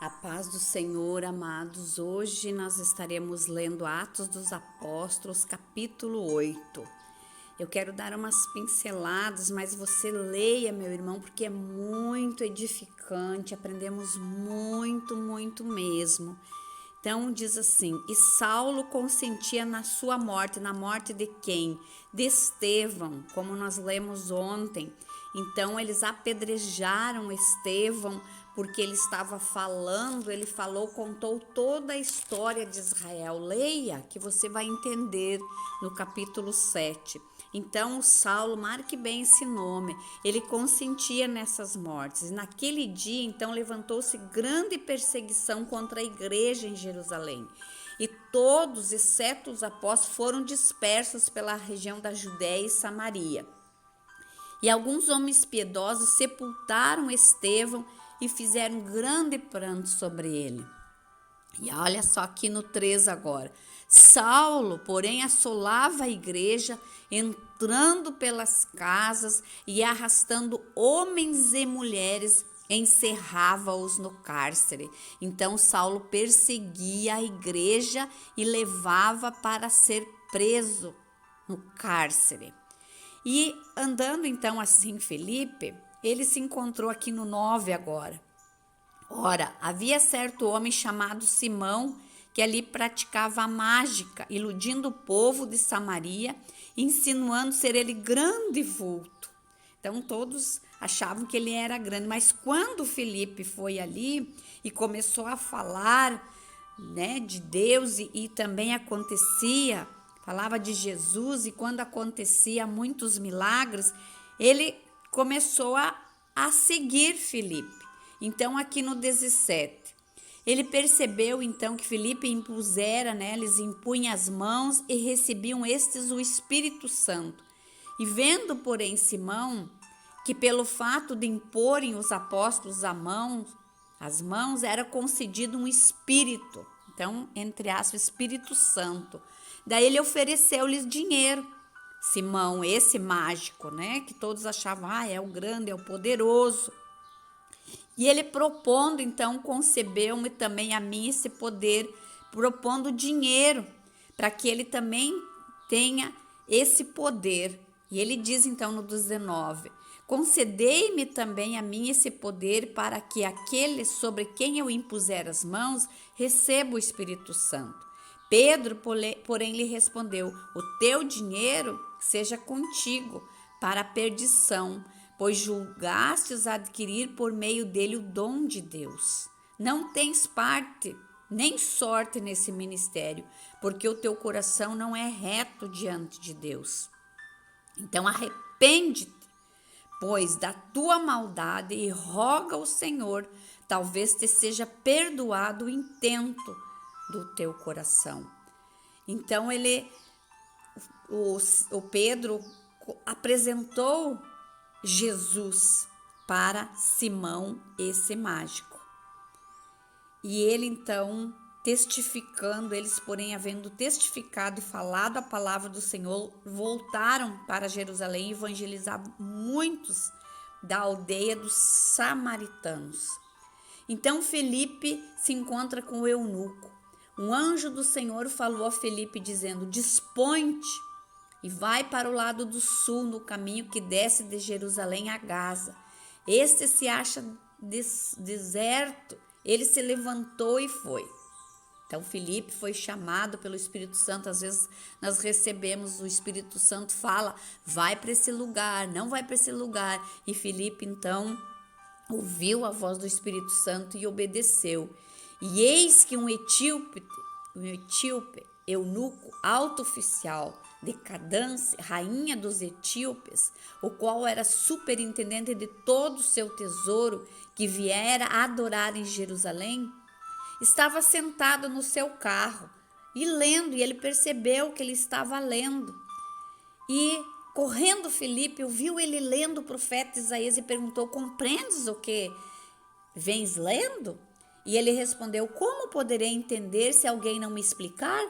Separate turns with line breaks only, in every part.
A paz do Senhor, amados. Hoje nós estaremos lendo Atos dos Apóstolos, capítulo 8. Eu quero dar umas pinceladas, mas você leia, meu irmão, porque é muito edificante, aprendemos muito mesmo. Então diz assim: e Saulo consentia na sua morte, na morte de quem? De Estevão, como nós lemos ontem. Então eles apedrejaram Estevão porque ele estava falando, ele falou, contou toda a história de Israel. Leia que você vai entender no capítulo 7. Então o Saulo, marque bem esse nome, ele consentia nessas mortes. Naquele dia, então, levantou-se grande perseguição contra a igreja em Jerusalém. E todos, exceto os apóstolos, foram dispersos pela região da Judéia e Samaria. E alguns homens piedosos sepultaram Estevão e fizeram grande pranto sobre ele. E olha só aqui no 3 agora. Saulo, porém, assolava a igreja, entrando pelas casas e arrastando homens e mulheres, encerrava-os no cárcere. Então Saulo perseguia a igreja e levava para ser preso no cárcere. E andando então assim Felipe, ele se encontrou aqui no 9 agora. Ora, havia certo homem chamado Simão, que ali praticava a mágica, iludindo o povo de Samaria, insinuando ser ele grande vulto. Então todos achavam que ele era grande, mas quando Felipe foi ali e começou a falar, né, de Deus e também acontecia, falava de Jesus, e quando acontecia muitos milagres, ele começou a seguir Felipe. Então aqui no 17, ele percebeu então que Felipe impusera, né, eles impunham as mãos e recebiam estes o Espírito Santo. E vendo, porém, Simão, que pelo fato de imporem os apóstolos as mãos era concedido um Espírito, então, entre aspas, Espírito Santo. Daí ele ofereceu-lhes dinheiro. Simão, esse mágico, né, que todos achavam, é o grande, é o poderoso. E ele propondo, então, concebeu-me também a mim esse poder, propondo dinheiro, para que ele também tenha esse poder. E ele diz, então, no 19, concedei-me também a mim esse poder, para que aquele sobre quem eu impuser as mãos receba o Espírito Santo. Pedro, porém, lhe respondeu, o teu dinheiro seja contigo, para a perdição, pois julgastes adquirir por meio dele o dom de Deus. Não tens parte nem sorte nesse ministério, porque o teu coração não é reto diante de Deus. Então arrepende-te, pois, da tua maldade e roga ao Senhor, talvez te seja perdoado o intento do teu coração. Então o Pedro apresentou Jesus para Simão, esse mágico. E ele então, testificando, eles porém havendo testificado e falado a palavra do Senhor, voltaram para Jerusalém e evangelizavam muitos da aldeia dos samaritanos. Então Felipe se encontra com o eunuco. Um anjo do Senhor falou a Felipe dizendo, dispõe-te e vai para o lado do sul, no caminho que desce de Jerusalém a Gaza. Este se acha deserto. Ele se levantou e foi. Então Felipe foi chamado pelo Espírito Santo. Às vezes nós recebemos, o Espírito Santo fala, vai para esse lugar, não vai para esse lugar. E Felipe então ouviu a voz do Espírito Santo e obedeceu. E eis que um etíope, eunuco, alto oficial de Cadance, rainha dos etíopes, o qual era superintendente de todo o seu tesouro, que viera adorar em Jerusalém, estava sentado no seu carro e lendo, e ele percebeu que ele estava lendo. E correndo Felipe, ouviu ele lendo o profeta Isaías e perguntou, compreendes o que vens lendo? E ele respondeu, como poderei entender se alguém não me explicar?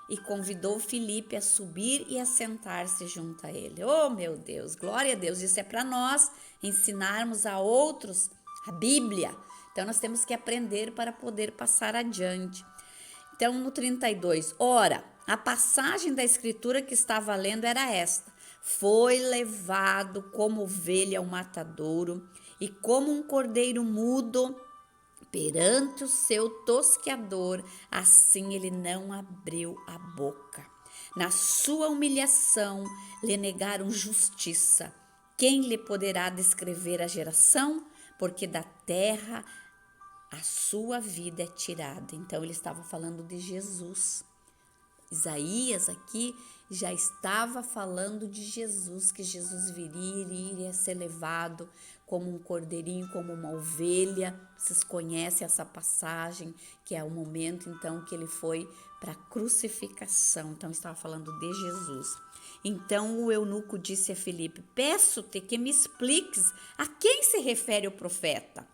E convidou Felipe a subir e a sentar-se junto a ele. Oh, meu Deus, glória a Deus, isso é para nós ensinarmos a outros a Bíblia. Então, nós temos que aprender para poder passar adiante. Então, no 32, ora, a passagem da escritura que estava lendo era esta: foi levado como ovelha ao matadouro, e como um cordeiro mudo perante o seu tosqueador, assim ele não abriu a boca. Na sua humilhação lhe negaram justiça. Quem lhe poderá descrever a geração? Porque da terra a sua vida é tirada. Então ele estava falando de Jesus. Isaías aqui já estava falando de Jesus, que Jesus iria ser levado como um cordeirinho, como uma ovelha. Vocês conhecem essa passagem, que é o momento então que ele foi para a crucificação. Então estava falando de Jesus. Então o eunuco disse a Filipe: peço-te que me expliques a quem se refere o profeta.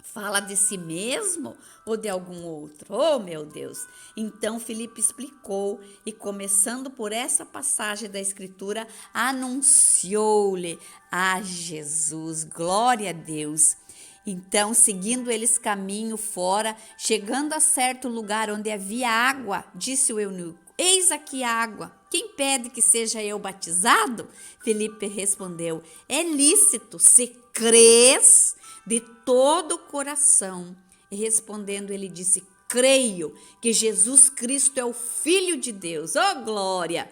Fala de si mesmo ou de algum outro? Oh, meu Deus! Então Filipe explicou e, começando por essa passagem da Escritura, anunciou-lhe a Jesus. Glória a Deus! Então, seguindo eles caminho fora, chegando a certo lugar onde havia água, disse o eunuco: eis aqui água. Quem pede que seja eu batizado? Filipe respondeu: é lícito, se crês de todo o coração. E respondendo, ele disse: creio que Jesus Cristo é o Filho de Deus. Oh, glória!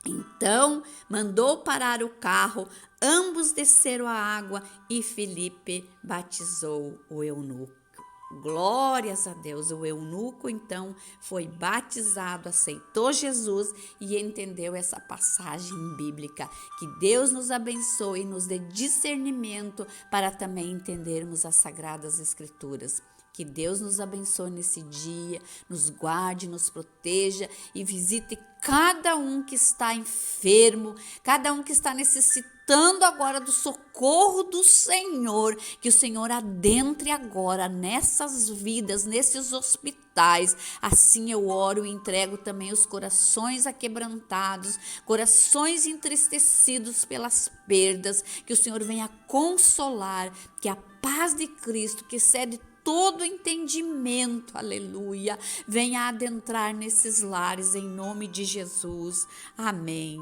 Então mandou parar o carro, ambos desceram a água e Filipe batizou o eunuco. Glórias a Deus, o eunuco então foi batizado, aceitou Jesus e entendeu essa passagem bíblica. Que Deus nos abençoe e nos dê discernimento para também entendermos as Sagradas Escrituras. Que Deus nos abençoe nesse dia, nos guarde, nos proteja e visite cada um que está enfermo, cada um que está necessitando agora do socorro do Senhor. Que o Senhor adentre agora nessas vidas, nesses hospitais. Assim eu oro e entrego também os corações aquebrantados, corações entristecidos pelas perdas. Que o Senhor venha consolar, que a paz de Cristo, que excede todo entendimento, aleluia, venha adentrar nesses lares em nome de Jesus. Amém.